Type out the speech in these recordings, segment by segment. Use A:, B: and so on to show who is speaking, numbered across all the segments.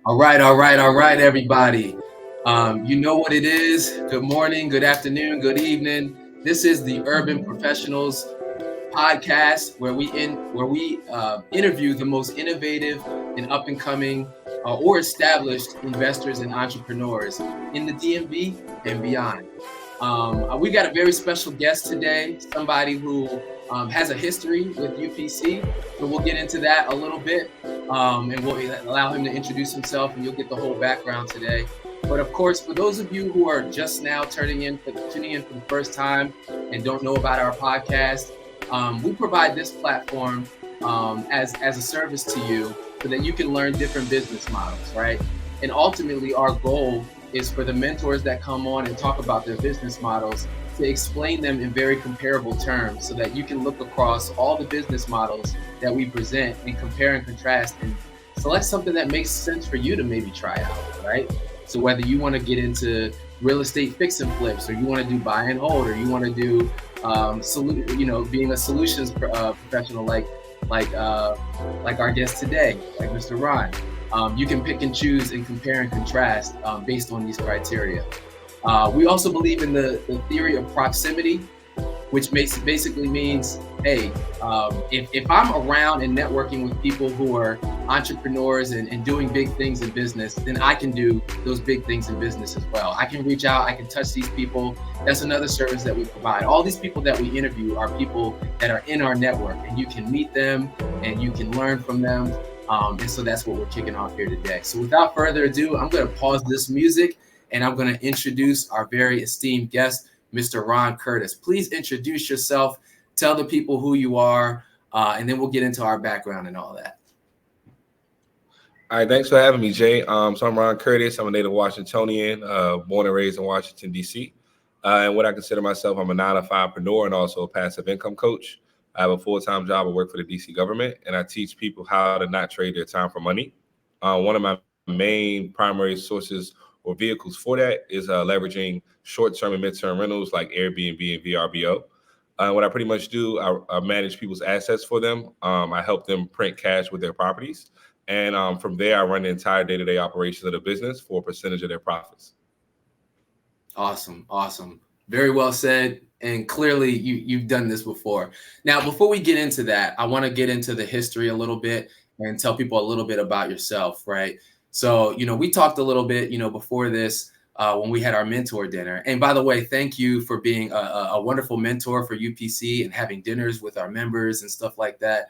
A: All right, everybody. You know what it is. Good morning, good afternoon, good evening. This is the Urban Professionals Podcast, where we interview the most innovative and up and coming or established investors and entrepreneurs in the DMV and beyond. We got a very special guest today, somebody who has a history with UPC. So we'll get into that a little bit, and we'll allow him to introduce himself, and you'll get the whole background today. But of course, for those of you who are just now tuning in for the first time and don't know about our podcast, we provide this platform as a service to you so that you can learn different business models, right? And ultimately, our goal is for the mentors that come on and talk about their business models to explain them in very comparable terms so that you can look across all the business models that we present and compare and contrast and select something that makes sense for you to maybe try out, right? So whether you want to get into real estate fix and flips, or you want to do buy and hold, or you want to do being a solutions professional like our guest today, like Mr. Ron. You can pick and choose and compare and contrast based on these criteria. We also believe in the theory of proximity, which basically means, hey, if I'm around and networking with people who are entrepreneurs and doing big things in business, then I can do those big things in business as well. I can reach out, I can touch these people. That's another service that we provide. All these people that we interview are people that are in our network, and you can meet them and you can learn from them. And so that's what we're kicking off here today. So without further ado, I'm going to pause this music and I'm going to introduce our very esteemed guest, Mr. Ron Curtis. Please introduce yourself, tell the people who you are, and then we'll get into our background and all that.
B: All right, thanks for having me, Jay. So I'm Ron Curtis. I'm a native Washingtonian, born and raised in Washington, D.C. And what I consider myself, I'm a 9-to-5-preneur and also a passive income coach. I have a full-time job. I work for the D.C. government, and I teach people how to not trade their time for money. One of my main primary sources or vehicles for that is leveraging short-term and mid-term rentals like Airbnb and VRBO. What I pretty much do, I manage people's assets for them. I help them print cash with their properties. And from there, I run the entire day-to-day operations of the business for a percentage of their profits.
A: Awesome. Very well said. And clearly, you've done this before. Now, before we get into that, I want to get into the history a little bit and tell people a little bit about yourself, right? So, we talked a little bit, before this when we had our mentor dinner. And by the way, thank you for being a wonderful mentor for UPC and having dinners with our members and stuff like that.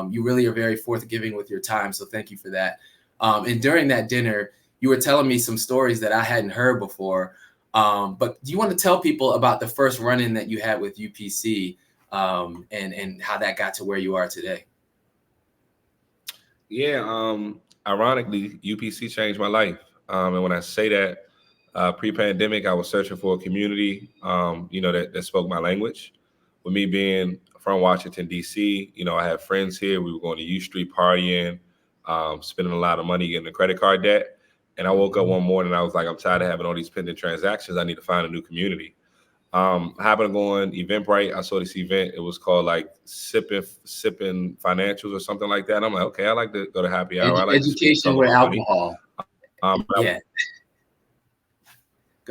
A: You really are very forthgiving with your time. So thank you for that. And during that dinner, you were telling me some stories that I hadn't heard before. But do you want to tell people about the first run-in that you had with UPC and how that got to where you are today?
B: Yeah, ironically, UPC changed my life. And when I say that, pre-pandemic, I was searching for a community, that spoke my language. With me being from Washington, D.C., I have friends here. We were going to U Street partying, spending a lot of money getting a credit card debt. And I woke up one morning and I was like, I'm tired of having all these pending transactions. I need to find a new community. I happened to go on Eventbrite. I saw this event. It was called like sipping financials or something like that. And I'm like, okay, I like to go to happy hour. I like
A: education with alcohol. Yeah.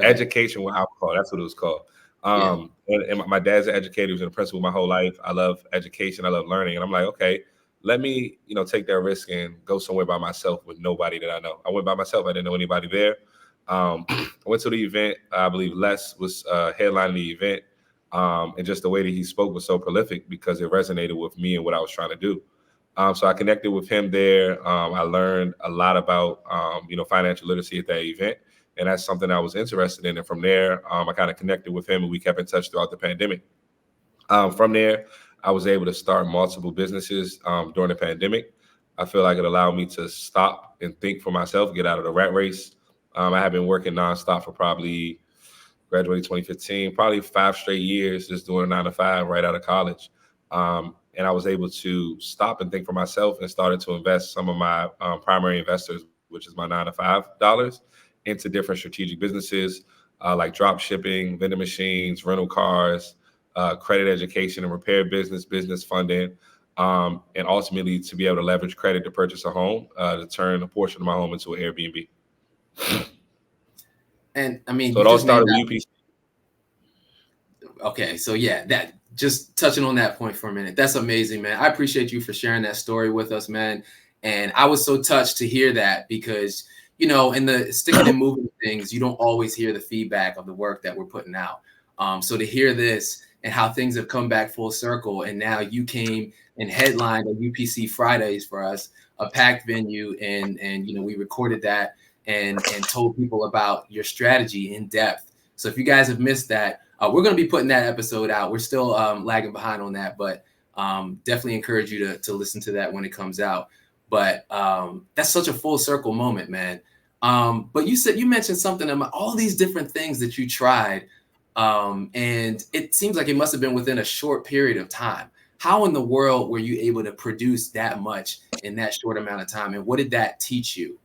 B: Education with alcohol. That's what it was called. And my dad's an educator. He was in the principal my whole life. I love education. I love learning. And I'm like, okay, let me, take that risk and go somewhere by myself with nobody that I know. I went by myself. I didn't know anybody there. I went to the event. I believe Les was headlining the event. And just the way that he spoke was so prolific because it resonated with me and what I was trying to do. So I connected with him there. I learned a lot about, financial literacy at that event. And that's something I was interested in. And from there, I kind of connected with him and we kept in touch throughout the pandemic. From there, I was able to start multiple businesses during the pandemic. I feel like it allowed me to stop and think for myself, get out of the rat race. I have been working nonstop for probably graduated 2015, probably 5 straight years, just doing a 9-to-5 right out of college. And I was able to stop and think for myself and started to invest some of my primary investors, which is my 9-to-5 dollars, into different strategic businesses like drop shipping, vending machines, rental cars, credit education and repair business funding. and ultimately to be able to leverage credit to purchase a home, to turn a portion of my home into an Airbnb.
A: And I mean,
B: So it
A: you
B: all
A: just made
B: started with
A: that.
B: UPC.
A: Okay, so yeah, that just touching on that point for a minute. That's amazing, man. I appreciate you for sharing that story with us, man. And I was so touched to hear that because, you know, in the sticking and moving things, you don't always hear the feedback of the work that we're putting out. So to hear this and how things have come back full circle, and now you came and headlined a UPC Fridays for us, a packed venue, and you know we recorded that and told people about your strategy in depth. So if you guys have missed that, we're going to be putting that episode out. We're still lagging behind on that, but definitely encourage you to listen to that when it comes out. But that's such a full circle moment, man. But you mentioned something about all these different things that you tried, and it seems like it must have been within a short period of time. How in the world were you able to produce that much in that short amount of time, and what did that teach you?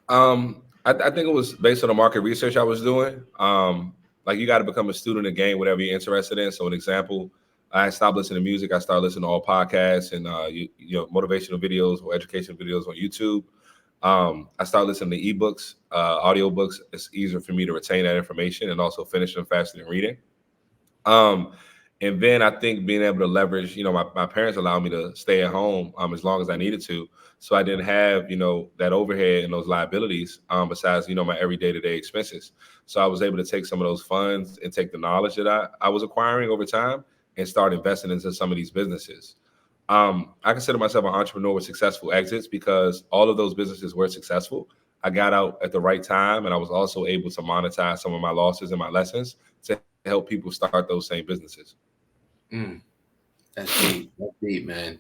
B: I think it was based on the market research I was doing. Like you got to become a student and gain whatever you're interested in. So an example, I stopped listening to music. I started listening to all podcasts and you know motivational videos or educational videos on YouTube. I started listening to ebooks, audiobooks. It's easier for me to retain that information and also finish them faster than reading. Um, and then I think being able to leverage, you know, my parents allowed me to stay at home as long as I needed to. So I didn't have, you know, that overhead and those liabilities besides, you know, my every day-to-day expenses. So I was able to take some of those funds and take the knowledge that I was acquiring over time and start investing into some of these businesses. I consider myself an entrepreneur with successful exits because all of those businesses were successful. I got out at the right time, and I was also able to monetize some of my losses and my lessons to help people start those same businesses.
A: Mm, that's deep. That's deep, man.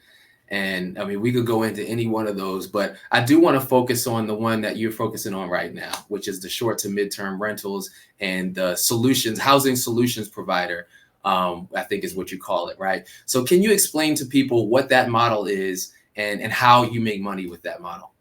A: And I mean, we could go into any one of those, but I do want to focus on the one that you're focusing on right now, which is the short to midterm rentals and the solutions, housing solutions provider, I think is what you call it, right? So can you explain to people what that model is and how you make money with that model?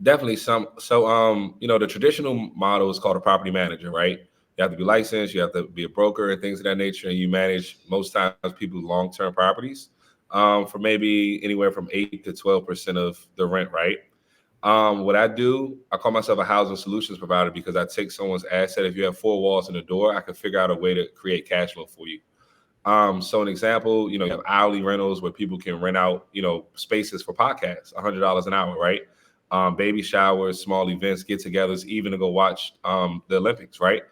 B: Definitely some. So, you know, the traditional model is called a property manager, right? You have to be licensed, you have to be a broker and things of that nature, and you manage most times people's long-term properties for maybe anywhere from 8 to 12% of the rent, right? What I do, I call myself a housing solutions provider because I take someone's asset. If you have four walls and a door, I can figure out a way to create cash flow for you. So an example, you know, you have hourly rentals where people can rent out, you know, spaces for podcasts, $100 an hour, right? Baby showers, small events, get-togethers, even to go watch the Olympics, right?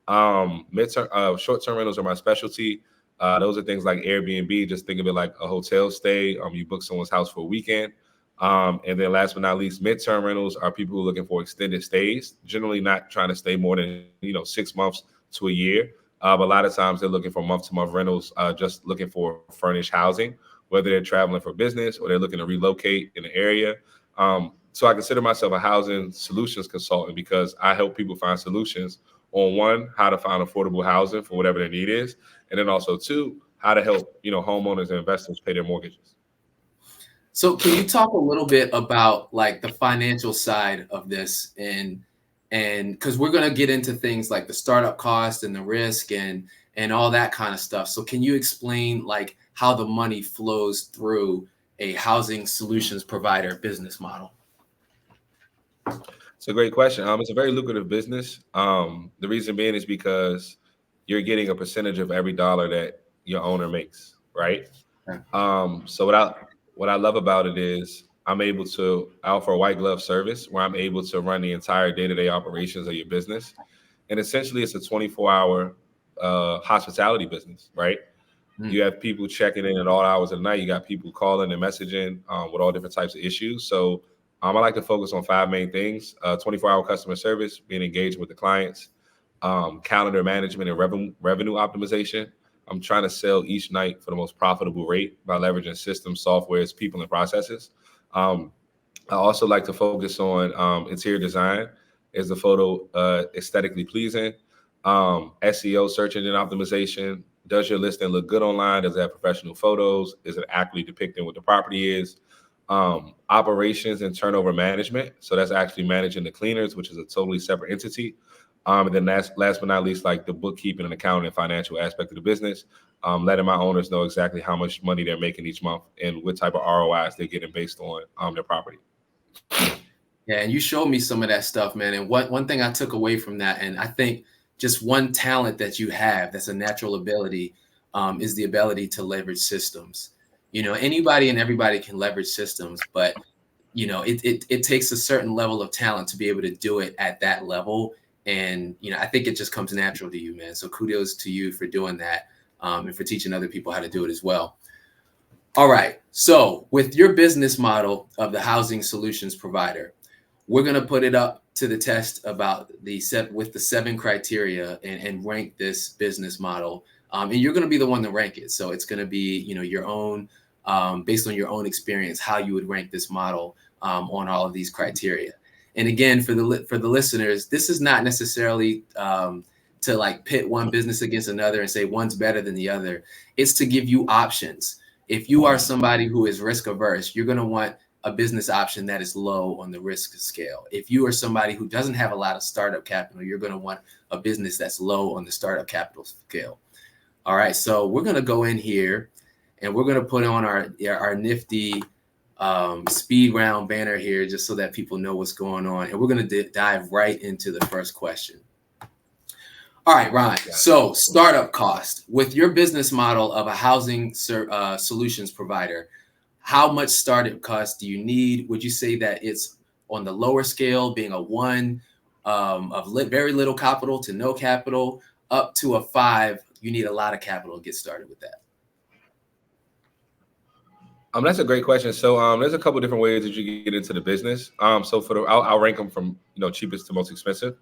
B: Short-term rentals are my specialty. Those are things like Airbnb. Just think of it like a hotel stay. You book someone's house for a weekend. And then last but not least, midterm rentals are people who are looking for extended stays, generally not trying to stay more than, you know, 6 months to a year. But a lot of times they're looking for month-to-month rentals, just looking for furnished housing, whether they're traveling for business or they're looking to relocate in the area. So I consider myself a housing solutions consultant because I help people find solutions on one, how to find affordable housing for whatever their need is, and then also two, how to help, you know, homeowners and investors pay their mortgages.
A: So can you talk a little bit about like the financial side of this and because we're going to get into things like the startup cost and the risk and all that kind of stuff. So can you explain like how the money flows through a housing solutions provider business model?
B: It's a great question. It's a very lucrative business. The reason being is because you're getting a percentage of every dollar that your owner makes, right?
A: Yeah.
B: So what I love about it is I offer a white glove service where I'm able to run the entire day-to-day operations of your business. And essentially it's a 24-hour hospitality business, right?
A: Mm.
B: You have people checking in at all hours of the night. You got people calling and messaging with all different types of issues. So I like to focus on five main things: 24-hour customer service, being engaged with the clients, calendar management and revenue optimization. I'm trying to sell each night for the most profitable rate by leveraging systems, softwares, people, and processes. Um, I also like to focus on interior design. Is the photo aesthetically pleasing? SEO, search engine optimization. Does your listing look good online? Does it have professional photos? Is it accurately depicting what the property is? Operations and turnover management. So that's actually managing the cleaners, which is a totally separate entity. And then last but not least, like the bookkeeping and accounting and financial aspect of the business, letting my owners know exactly how much money they're making each month and what type of ROIs they're getting based on their property.
A: Yeah, and you showed me some of that stuff, man. And one thing I took away from that, and I think just one talent that you have that's a natural ability, is the ability to leverage systems. Anybody and everybody can leverage systems, but it takes a certain level of talent to be able to do it at that level. And I think it just comes natural to you, man. So kudos to you for doing that, and for teaching other people how to do it as well. All right. So with your business model of the housing solutions provider, we're going to put it up to the test about the 7 criteria and rank this business model. And you're going to be the one to rank it. So it's going to be, your own, based on your own experience, how you would rank this model on all of these criteria. And again, for the listeners, this is not necessarily to like pit one business against another and say one's better than the other. It's to give you options. If you are somebody who is risk averse, you're going to want a business option that is low on the risk scale. If you are somebody who doesn't have a lot of startup capital, you're going to want a business that's low on the startup capital scale. All right, so we're going to go in here and we're going to put on our nifty speed round banner here just so that people know what's going on. And we're going to dive right into the first question. All right, Ron. So startup cost with your business model of a housing solutions provider, how much startup cost do you need? Would you say that it's on the lower scale, being a 1 of very little capital to no capital, up to a 5, you need a lot of capital to get started with that?
B: That's a great question. So there's a couple different ways that you get into the business. So I'll rank them from cheapest to most expensive.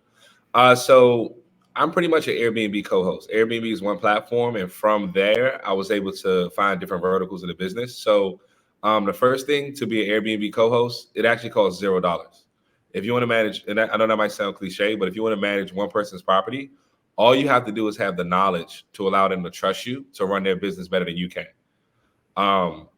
B: So I'm pretty much an Airbnb co-host. Airbnb is one platform, and from there, I was able to find different verticals in the business. So the first thing to be an Airbnb co-host, it actually costs $0. If you want to manage, and I know that might sound cliche, but if you want to manage one person's property, all you have to do is have the knowledge to allow them to trust you to run their business better than you can.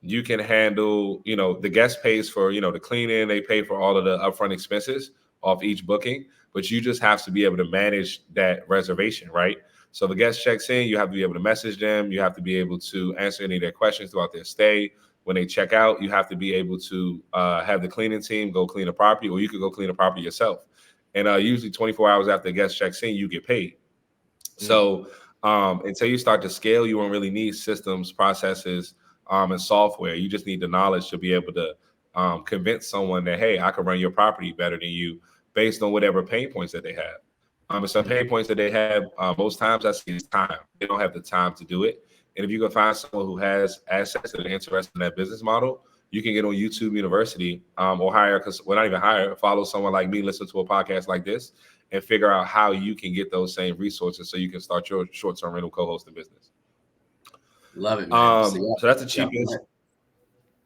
B: You can handle, the guest pays for, the cleaning, they pay for all of the upfront expenses off each booking, but you just have to be able to manage that reservation, right? So the guest checks in, you have to be able to message them. You have to be able to answer any of their questions throughout their stay. When they check out, you have to be able to have the cleaning team go clean the property, or you could go clean the property yourself. And usually 24 hours after the guest checks in, you get paid. So until you start to scale, you won't really need systems, processes, and software. You just need the knowledge to be able to convince someone that, hey, I can run your property better than you based on whatever pain points that they have. And some pain points that they have, most times I see is time. They don't have the time to do it. And if you can find someone who has assets that are interested in that business model, you can get on YouTube University or not even hire, follow someone like me, listen to a podcast like this, and figure out how you can get those same resources so you can start your short-term rental co-hosting business.
A: Love it, man.
B: So that's the cheapest.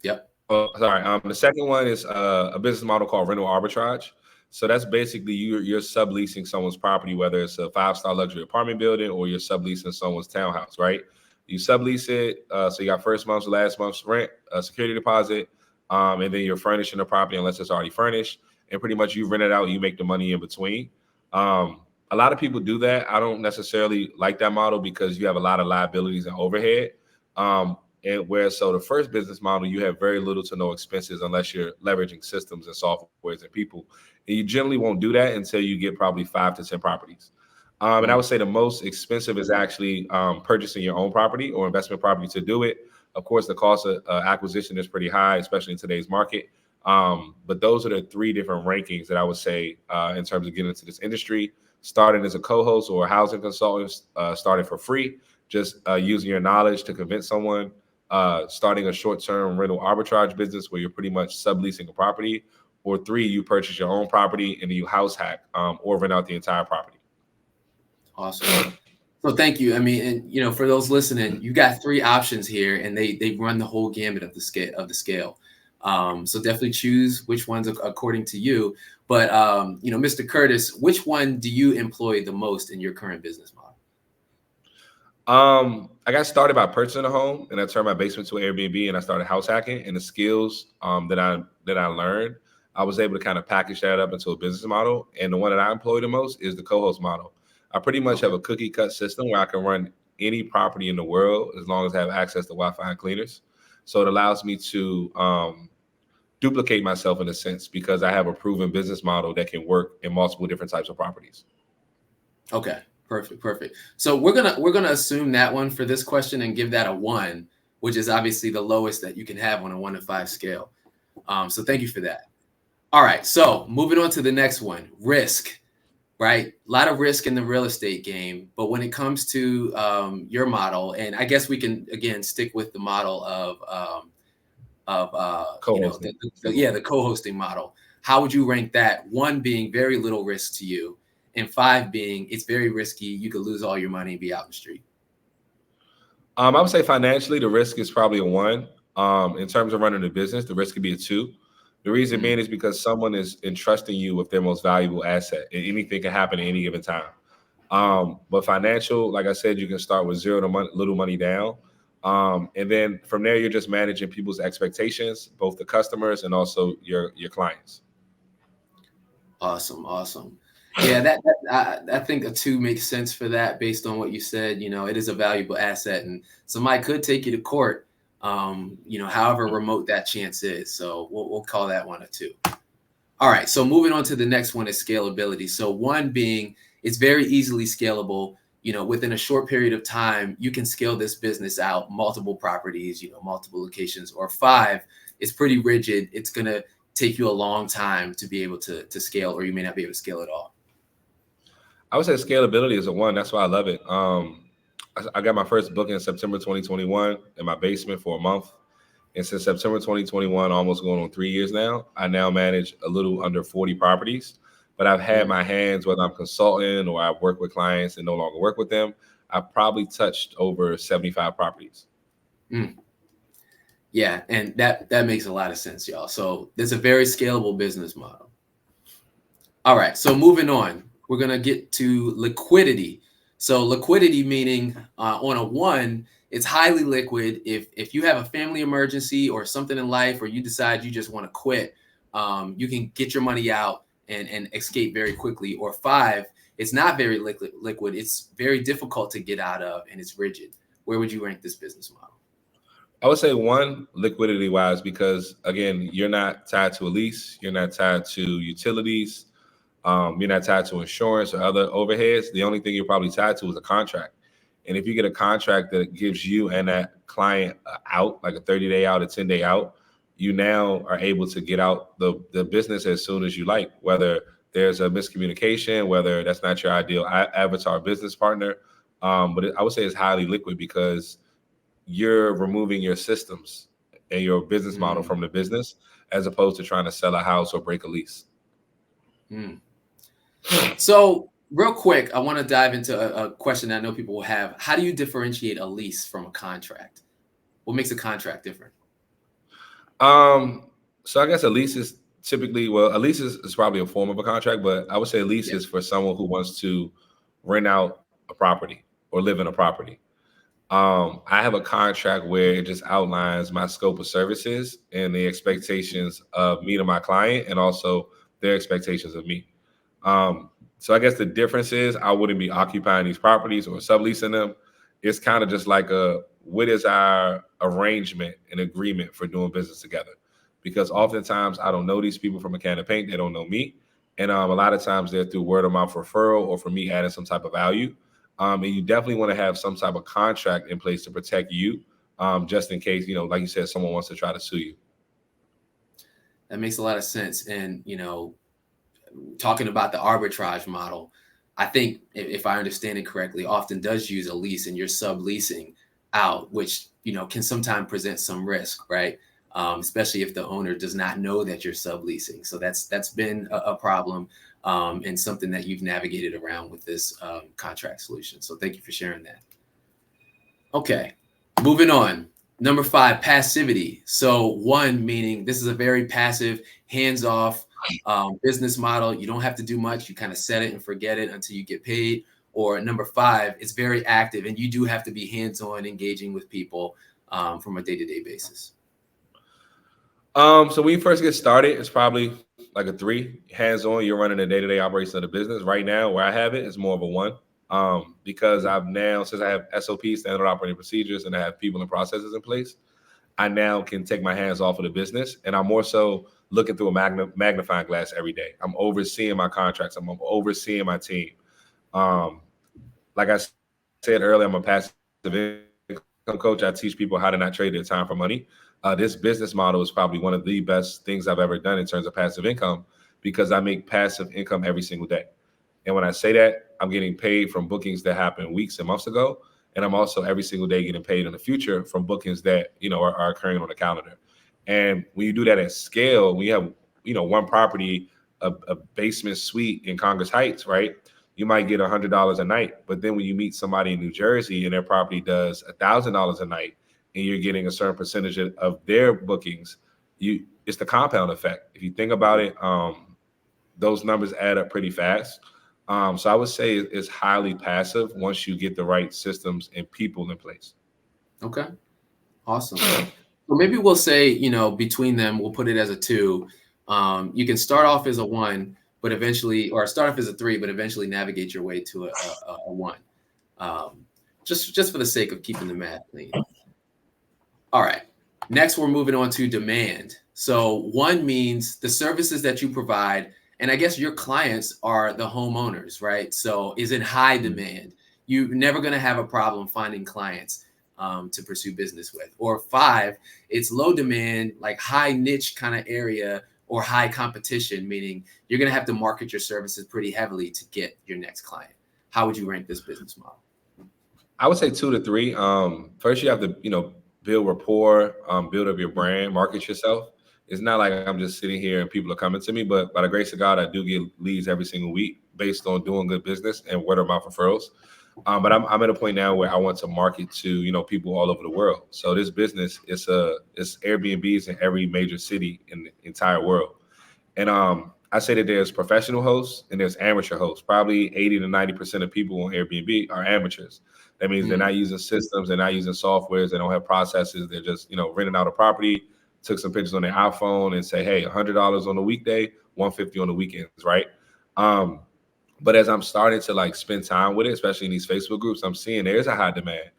A: Yep.
B: Oh, sorry. The second one is a business model called rental arbitrage. So that's basically you're subleasing someone's property, whether it's a 5-star luxury apartment building or you're subleasing someone's townhouse, right? You sublease it, so you got first month's, last month's rent, a security deposit, and then you're furnishing the property unless it's already furnished. And pretty much you rent it out, you make the money in between. A lot of people do that. I don't necessarily like that model because you have a lot of liabilities and overhead. So the first business model, you have very little to no expenses unless you're leveraging systems and softwares and people. And you generally won't do that until you get probably 5 to 10 properties. And I would say the most expensive is actually purchasing your own property or investment property to do it. Of course, the cost of acquisition is pretty high, especially in today's market. But those are the 3 different rankings that I would say in terms of getting into this industry. Starting as a co-host or a housing consultant, starting for free, just using your knowledge to convince someone, starting a short-term rental arbitrage business where you're pretty much subleasing a property, or 3, you purchase your own property and then you house hack or rent out the entire property.
A: Awesome. So thank you. I mean, and for those listening, you got 3 options here, and they run the whole gamut of the scale. So definitely choose which ones according to you. But Mr. Curtis, which one do you employ the most in your current business model?
B: I got started by purchasing a home, and I turned my basement to an Airbnb, and I started house hacking. And the skills that I learned, I was able to kind of package that up into a business model. And the one that I employ the most is the co-host model. I pretty much have
A: Okay.
B: a cookie cut system where I can run any property in the world as long as I have access to Wi-Fi and cleaners. So it allows me to duplicate myself in a sense because I have a proven business model that can work in multiple different types of properties.
A: Okay. Perfect. So we're gonna assume that one for this question and give that a 1, which is obviously the lowest that you can have on a 1 to 5 scale. So thank you for that. All right. So moving on to the next one, risk. Right, a lot of risk in the real estate game, but when it comes to your model, and I guess we can again stick with the model of
B: Co-hosting.
A: the co-hosting model. How would you rank that? 1 being very little risk to you, and 5 being it's very risky. You could lose all your money and be out in the street.
B: I would say financially, the risk is probably a 1. In terms of running a business, the risk could be a 2. The reason being is because someone is entrusting you with their most valuable asset, and anything can happen at any given time. But financial, like I said, you can start with zero to little money down. And then from there, you're just managing people's expectations, both the customers and also your clients.
A: Awesome. Yeah, I think a 2 makes sense for that based on what you said. It is a valuable asset, and somebody could take you to court. However remote that chance is. So we'll call that one a 2. All right. So moving on to the next one is scalability. So 1 being it's very easily scalable. Within a short period of time, you can scale this business out, multiple properties, multiple locations. Or 5, it's pretty rigid. It's gonna take you a long time to be able to scale, or you may not be able to scale at all.
B: I would say scalability is a 1. That's why I love it. I got my first book in September 2021 in my basement for a month. And since September 2021, almost going on 3 years now, I now manage a little under 40 properties. But I've had my hands, whether I'm consulting or I've worked with clients and no longer work with them, I've probably touched over 75 properties.
A: Yeah, and that makes a lot of sense, y'all. So there's a very scalable business model. All right, so moving on, we're gonna get to liquidity. So liquidity meaning on a 1, it's highly liquid. If you have a family emergency or something in life, or you decide you just want to quit, you can get your money out and escape very quickly. Or 5, it's not very liquid. It's very difficult to get out of, and it's rigid. Where would you rank this business model?
B: I would say 1, liquidity wise, because again, you're not tied to a lease, you're not tied to utilities, you're not tied to insurance or other overheads. The only thing you're probably tied to is a contract. And if you get a contract that gives you and that client out, like a 30-day out, a 10-day out, you now are able to get out the business as soon as you like, whether there's a miscommunication, whether that's not your ideal avatar business partner. But I would say it's highly liquid because you're removing your systems and your business model from the business as opposed to trying to sell a house or break a lease.
A: So real quick, I want to dive into a question that I know people will have. How do you differentiate a lease from a contract? What makes a contract different?
B: So I guess a lease is typically, a lease is probably a form of a contract, but I would say a lease is for someone who wants to rent out a property or live in a property. I have a contract where it just outlines my scope of services and the expectations of me to my client, and also their expectations of me. So I guess the difference is I wouldn't be occupying these properties or subleasing them. It's kind of just like what is our arrangement and agreement for doing business together? Because oftentimes I don't know these people from a can of paint. They don't know me. And a lot of times they're through word of mouth referral or for me adding some type of value. And you definitely want to have some type of contract in place to protect you, just in case, like you said, someone wants to try to sue you.
A: That makes a lot of sense. And, talking about the arbitrage model, I think if I understand it correctly, often does use a lease and you're subleasing out, which, can sometimes present some risk, right? Especially if the owner does not know that you're subleasing. So that's been a problem and something that you've navigated around with this contract solution. So thank you for sharing that. Okay, moving on. Number 5, passivity. So 1, meaning this is a very passive, hands-off business model. You don't have to do much. You kind of set it and forget it until you get paid. Or number 5, it's very active, and you do have to be hands-on, engaging with people from a day-to-day basis.
B: So when you first get started, it's probably like a 3. Hands-on, you're running the day-to-day operation of the business. Right now, where I have it, it's more of a 1. Because I've now, since I have SOPs, standard operating procedures, and I have people and processes in place, I now can take my hands off of the business, and I'm more so looking through a magnifying glass every day. I'm overseeing my contracts. I'm overseeing my team. Um, like I said earlier, I'm a passive income coach. I teach people how to not trade their time for money. This business model is probably one of the best things I've ever done in terms of passive income because I make passive income every single day. And when I say that, I'm getting paid from bookings that happened weeks and months ago. And I'm also every single day getting paid in the future from bookings that, are occurring on the calendar. And when you do that at scale, when you have, one property, a basement suite in Congress Heights, right? You might get $100 a night. But then when you meet somebody in New Jersey and their property does $1,000 a night, and you're getting a certain percentage of their bookings, it's the compound effect. If you think about it, those numbers add up pretty fast. So I would say it's highly passive once you get the right systems and people in place.
A: Okay. Awesome. Well, maybe we'll say, between them, we'll put it as a 2. You can start off as a 1, but eventually, or start off as a 3, but eventually navigate your way to a 1. Just for the sake of keeping the math clean. All right. Next, we're moving on to demand. So 1 means the services that you provide, and I guess your clients are the homeowners, right? So is in high demand. You're never going to have a problem finding clients to pursue business with. Or 5, it's low demand, like high niche kind of area or high competition, meaning you're going to have to market your services pretty heavily to get your next client. How would you rank this business model?
B: I would say 2 to 3. First, you have to, build rapport, build up your brand, market yourself. It's not like I'm just sitting here and people are coming to me, but by the grace of God, I do get leads every single week based on doing good business and word of mouth referrals. But I'm at a point now where I want to market to, people all over the world. So this business it's Airbnbs in every major city in the entire world. And I say that there's professional hosts and there's amateur hosts. Probably 80 to 90% of people on Airbnb are amateurs. That means they're not using systems, they're not using softwares, they don't have processes. They're just, renting out a property, took some pictures on their iPhone and say, hey, $100 on the weekday, $150 on the weekends, right? But as I'm starting to like spend time with it, especially in these Facebook groups, I'm seeing there's a high demand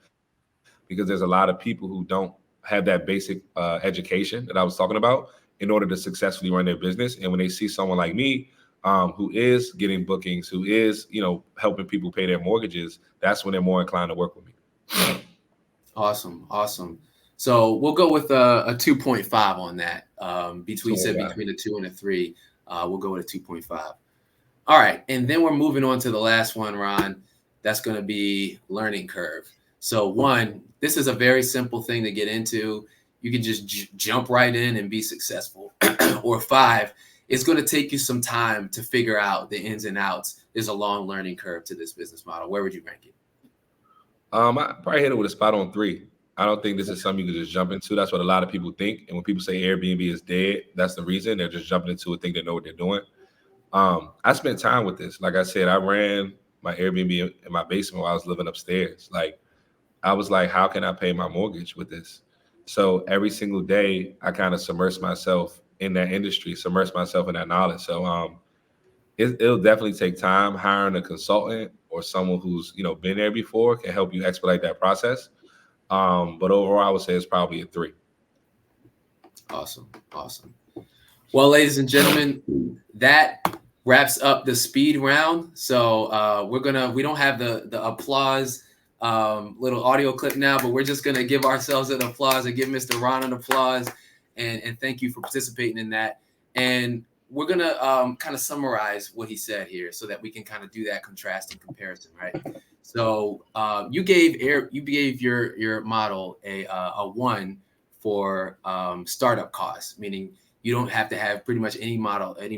B: because there's a lot of people who don't have that basic education that I was talking about in order to successfully run their business. And when they see someone like me, who is getting bookings, who is, helping people pay their mortgages, that's when they're more inclined to work with me.
A: Awesome. So we'll go with a 2.5 on that. Between a 2 and a 3, we'll go with a 2.5. All right, and then we're moving on to the last one, Ron. That's going to be learning curve. So 1, this is a very simple thing to get into. You can just jump right in and be successful. Or 5, it's going to take you some time to figure out the ins and outs. There's a long learning curve to this business model. Where would you rank it?
B: I probably hit it with a spot on 3. I don't think this is something you can just jump into. That's what a lot of people think. And when people say Airbnb is dead, that's the reason. They're just jumping into it, think they know what they're doing. I spent time with this. Like I said, I ran my Airbnb in my basement while I was living upstairs. Like, I was like, how can I pay my mortgage with this? So every single day, I kind of submerge myself in that industry, submerge myself in that knowledge. So it'll definitely take time. Hiring a consultant or someone who's been there before can help you expedite that process. But overall, I would say it's probably a 3.
A: Awesome. Well, ladies and gentlemen, that wraps up the speed round. So we don't have the applause little audio clip now, but we're just gonna give ourselves an applause and give Mr. Ron an applause, and thank you for participating in that. And we're gonna kind of summarize what he said here so that we can kind of do that contrasting comparison, right? So you gave your model a 1 for startup costs, meaning you don't have to have pretty much any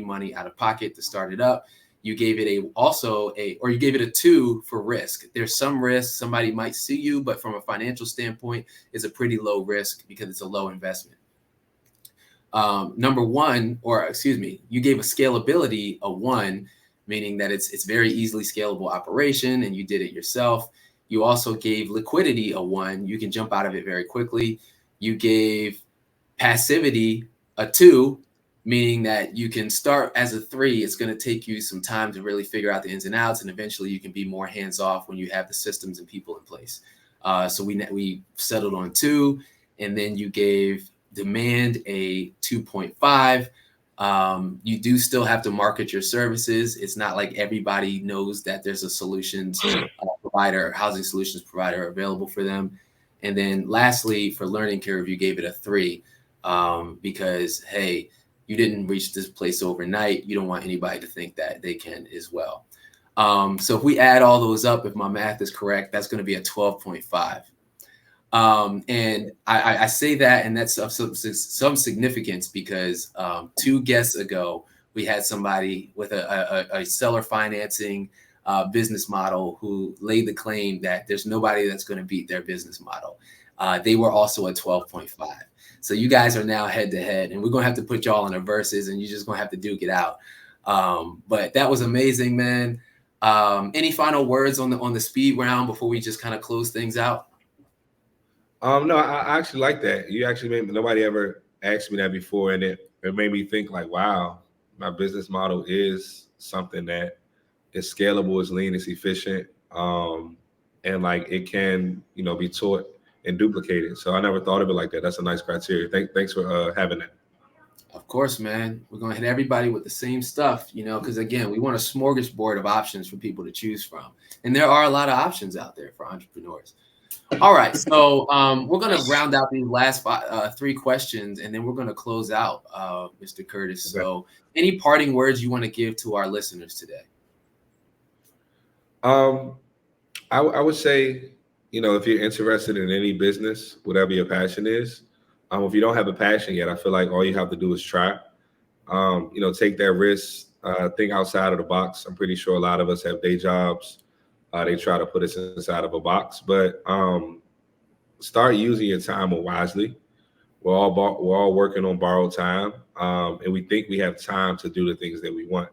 A: money out of pocket to start it up. You gave it you gave it a 2 for risk. There's some risk. Somebody might sue you, but from a financial standpoint, it's a pretty low risk because it's a low investment. Number 1, you gave a scalability a 1, meaning that it's very easily scalable operation and you did it yourself. You also gave liquidity a 1. You can jump out of it very quickly. You gave passivity a 2. meaning that you can start as a 3. It's going to take you some time to really figure out the ins and outs, and eventually you can be more hands off when you have the systems and people in place. So we settled on 2, and then you gave demand a 2.5. You do still have to market your services. It's not like everybody knows that there's a solutions provider, housing solutions provider available for them. And then lastly, for learning curve, you gave it a 3 because, hey, you didn't reach this place overnight. You don't want anybody to think that they can as well. So if we add all those up, if my math is correct, that's going to be a 12.5. And I say that, and that's of some significance because 2 guests ago, we had somebody with a seller financing business model who laid the claim that there's nobody that's going to beat their business model. They were also at 12.5. So you guys are now head to head, and we're going to have to put y'all in a versus, and you're just going to have to duke it out. But that was amazing, man. Any final words on the speed round before we just kind of close things out?
B: No, I actually like that. You actually made nobody ever asked me that before, and it made me think like, wow, my business model is something that is scalable, is lean, is efficient, and like it can, be taught and duplicated. So I never thought of it like that. That's a nice criteria. Thanks for having that.
A: Of course, man. We're going to hit everybody with the same stuff, because again, we want a smorgasbord of options for people to choose from. And there are a lot of options out there for entrepreneurs. All right. So we're going to round out these last 3 questions, and then we're going to close out, Mr. Curtis.
B: Okay.
A: So any parting words you want to give to our listeners today?
B: I would say, if you're interested in any business, whatever your passion is, if you don't have a passion yet, I feel like all you have to do is try. Take that risk, think outside of the box. I'm pretty sure a lot of us have day jobs. They try to put us inside of a box, but start using your time more wisely. We're all working on borrowed time, and we think we have time to do the things that we want.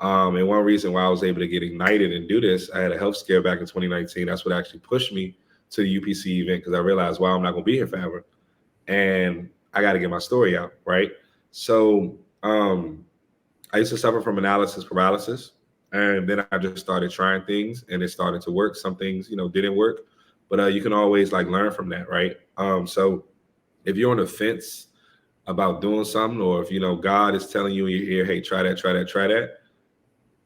B: And one reason why I was able to get ignited and do this, I had a health scare back in 2019. That's what actually pushed me to the UPC event, because I realized, wow, I'm not going to be here forever, and I got to get my story out, right? So I used to suffer from analysis paralysis, and then I just started trying things, and it started to work. Some things, didn't work, but you can always like learn from that, right? So if you're on the fence about doing something, or if God is telling you in your ear, hey, try that, try that, try that,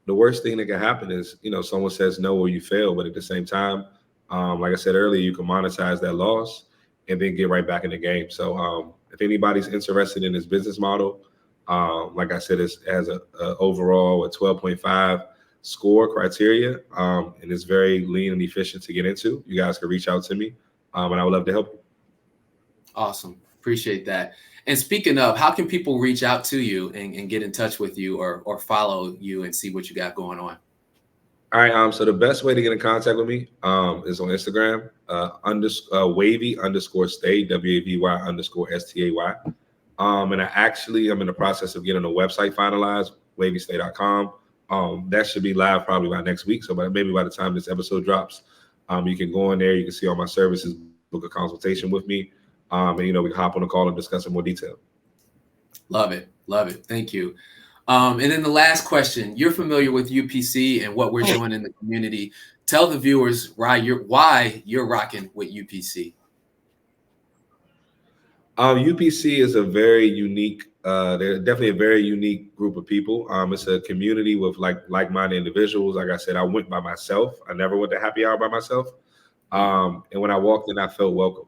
B: the worst thing that can happen is, someone says no or you fail. But at the same time, like I said earlier, you can monetize that loss and then get right back in the game. So if anybody's interested in this business model, like I said, it has a overall a 12.5 score criteria, and it's very lean and efficient to get into. You guys can reach out to me, and I would love to help you.
A: Awesome. Appreciate that. And speaking of, how can people reach out to you and get in touch with you or follow you and see what you got going on?
B: All right. So the best way to get in contact with me is on Instagram, Wavy_stay, WAVY_STAY. And I'm in the process of getting a website finalized, WavyStay.com. That should be live probably by next week. So maybe by the time this episode drops, you can go in there. You can see all my services, book a consultation with me. And we can hop on a call and discuss in more detail.
A: Love it. Love it. Thank you. And then the last question, you're familiar with UPC and what we're doing in the community. Tell the viewers why you're rocking with UPC.
B: UPC is a very unique, they're definitely a very unique group of people. It's a community with like-minded individuals. Like I said, I went by myself. I never went to happy hour by myself. And when I walked in, I felt welcome.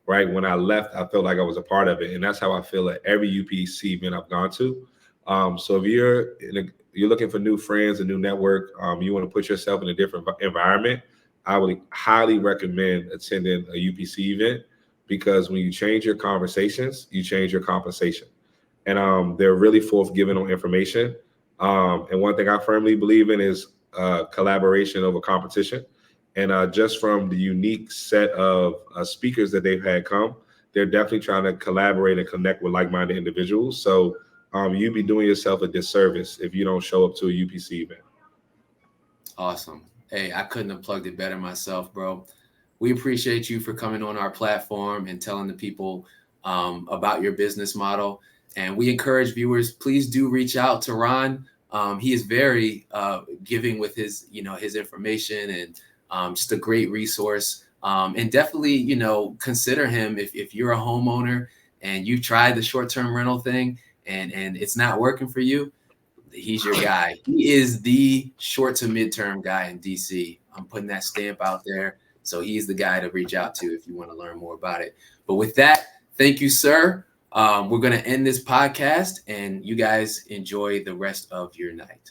B: Right. When I left, I felt like I was a part of it. And that's how I feel at every UPC event I've gone to. So if you're looking for new friends, a new network, you want to put yourself in a different environment, I would highly recommend attending a UPC event, because when you change your conversations, you change your compensation. And they're really forthgiving on information. And one thing I firmly believe in is collaboration over competition. And just from the unique set of speakers that they've had come, they're definitely trying to collaborate and connect with like-minded individuals. So you'd be doing yourself a disservice if you don't show up to a UPC event.
A: Awesome. Hey, I couldn't have plugged it better myself, bro. We appreciate you for coming on our platform and telling the people about your business model. And we encourage viewers, please do reach out to Ron. He is very giving with his, his information, and just a great resource. And definitely, consider him if you're a homeowner and you've tried the short-term rental thing and it's not working for you. He's your guy. He is the short to midterm guy in DC. I'm putting that stamp out there. So he's the guy to reach out to if you want to learn more about it. But with that, thank you, sir. We're going to end this podcast, and you guys enjoy the rest of your night.